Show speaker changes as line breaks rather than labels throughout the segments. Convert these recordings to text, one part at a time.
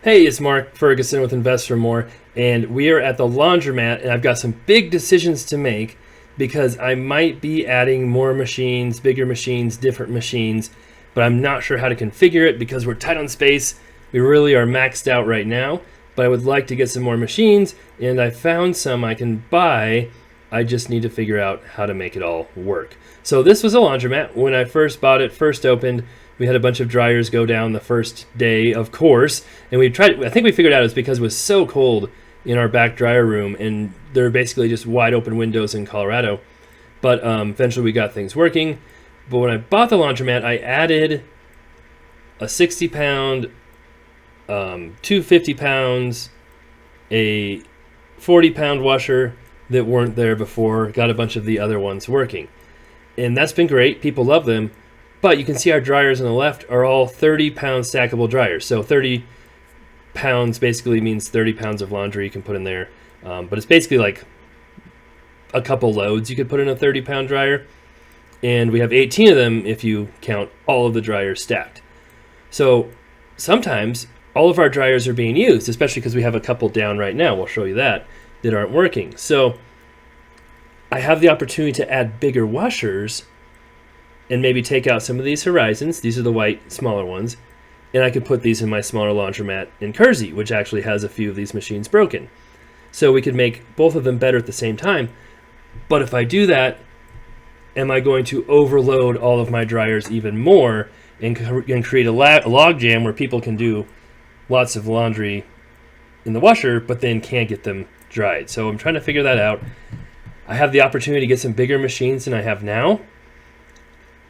Hey, it's Mark Ferguson with Invest for More, and we are at the laundromat, and I've got some big decisions to make because I might be adding more machines, bigger machines, different machines, but I'm not sure how to configure it because we're tight on space. We really are maxed out right now, but I would like to get some more machines, and I found some I can buy. I just need to figure out how to make it all work. So this was a laundromat. When I first bought it, first opened, we had a bunch of dryers go down the first day, of course, and we tried. I think we figured out it's because it was so cold in our back dryer room, and they're basically just wide open windows in Colorado. But eventually we got things working. But when I bought the laundromat, I added a 60-pound, 250 pounds, a 40-pound washer that weren't there before, got a bunch of the other ones working. And that's been great. People love them. But you can see our dryers on the left are all 30-pound stackable dryers. So 30 pounds basically means 30 pounds of laundry you can put in there. But it's basically like a couple loads you could put in a 30-pound dryer. And we have 18 of them if you count all of the dryers stacked. So sometimes all of our dryers are being used, especially because we have a couple down right now. We'll show you that aren't working. So I have the opportunity to add bigger washers and maybe take out some of these Horizons. These are the white, smaller ones. And I could put these in my smaller laundromat in Kersey, which actually has a few of these machines broken. So we could make both of them better at the same time. But if I do that, am I going to overload all of my dryers even more and create a log jam where people can do lots of laundry in the washer, but then can't get them dried? So I'm trying to figure that out. I have the opportunity to get some bigger machines than I have now.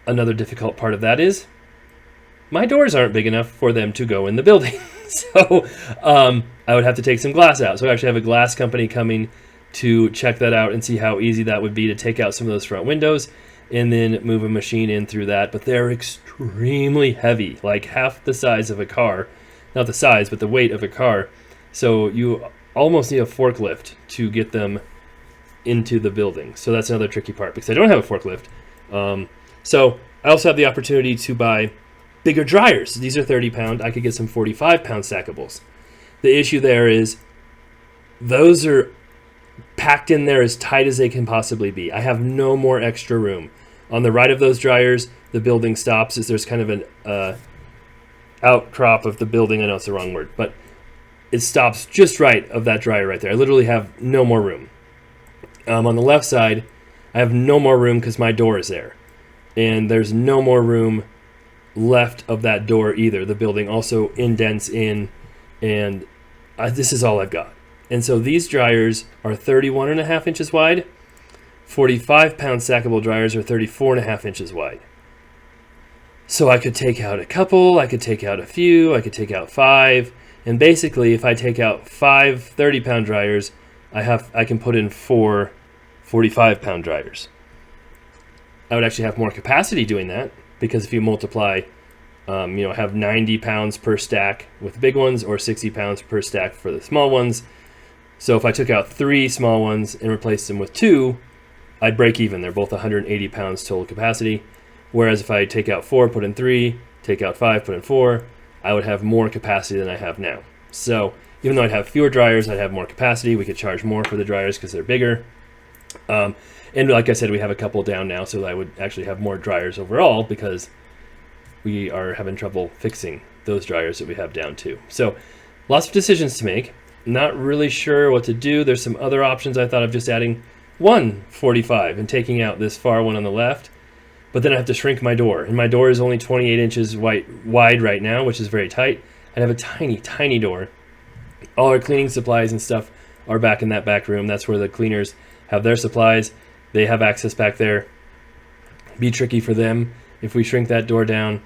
Another difficult part of that is my doors aren't big enough for them to go in the building. So I would have to take some glass out. So I actually have a glass company coming to check that out and see how easy that would be to take out some of those front windows and then move a machine in through that. But they're extremely heavy, like half the size of a car. Not the size, but the weight of a car. So you almost need a forklift to get them into the building. So that's another tricky part because I don't have a forklift. So I also have the opportunity to buy bigger dryers. These are 30-pound. I could get some 45-pound stackables. The issue there is those are packed in there as tight as they can possibly be. I have no more extra room. On the right of those dryers, the building stops as there's kind of an outcrop of the building. I know it's the wrong word, but it stops just right of that dryer right there. I literally have no more room. On the left side, I have no more room because my door is there. And there's no more room left of that door either. The building also indents in, and this is all I've got. And so these dryers are 31.5 inches wide. 45-pound stackable dryers are 34.5 inches wide. So I could take out a couple, I could take out a few, I could take out 5. And basically, if I take out 5 30-pound dryers, I can put in 4 45-pound dryers. I would actually have more capacity doing that because if you multiply, have 90 pounds per stack with the big ones or 60 pounds per stack for the small ones. So if I took out 3 small ones and replaced them with 2, I'd break even. They're both 180 pounds total capacity. Whereas if I take out 4, put in 3, take out 5, put in 4, I would have more capacity than I have now. So even though I'd have fewer dryers, I'd have more capacity. We could charge more for the dryers because they're bigger. And like I said, we have a couple down now, so I would actually have more dryers overall because we are having trouble fixing those dryers that we have down too. So lots of decisions to make. Not really sure what to do. There's some other options. I thought of just adding one 45 and taking out this far one on the left. But then I have to shrink my door. And my door is only 28 inches wide right now, which is very tight. I'd have a tiny, tiny door. All our cleaning supplies and stuff are back in that back room. That's where the cleaners have their supplies. They have access back there. Be tricky for them if we shrink that door down.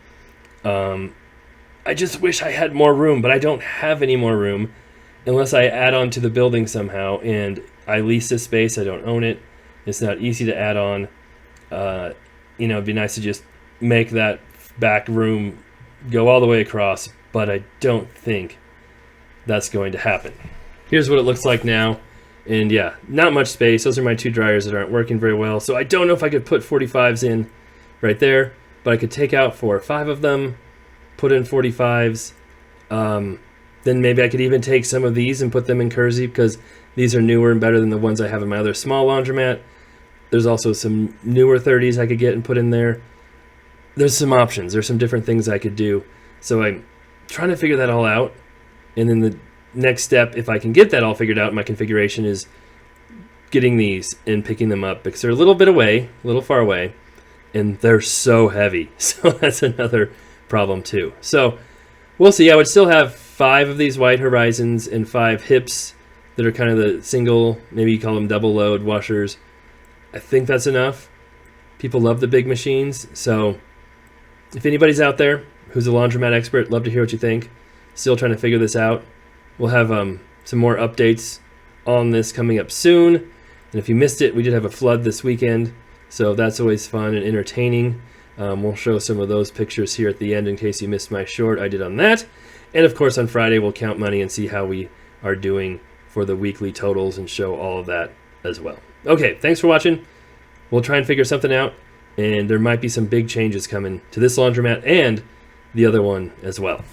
I just wish I had more room, but I don't have any more room unless I add on to the building somehow. And I lease this space. I don't own it. It's not easy to add on. It'd be nice to just make that back room go all the way across, but I don't think that's going to happen. Here's what it looks like now. And yeah, not much space. Those are my 2 dryers that aren't working very well. So I don't know if I could put 45s in right there, but I could take out 4 or 5 of them, put in 45s. Then maybe I could even take some of these and put them in Kersey, because these are newer and better than the ones I have in my other small laundromat. There's also some newer 30s I could get and put in there. There's some options. There's some different things I could do. So I'm trying to figure that all out. And then the next step, if I can get that all figured out in my configuration, is getting these and picking them up, because they're a little bit away, a little far away, and they're so heavy. So that's another problem too. So we'll see. I would still have 5 of these White Horizons and 5 hips that are kind of the single, maybe you call them double load washers. I think that's enough. People love the big machines. So if anybody's out there who's a laundromat expert, love to hear what you think. Still trying to figure this out. We'll have some more updates on this coming up soon. And if you missed it, we did have a flood this weekend, so that's always fun and entertaining. We'll show some of those pictures here at the end in case you missed my short I did on that. And of course on Friday we'll count money and see how we are doing for the weekly totals and show all of that as well. Okay, thanks for watching. We'll try and figure something out, and there might be some big changes coming to this laundromat and the other one as well.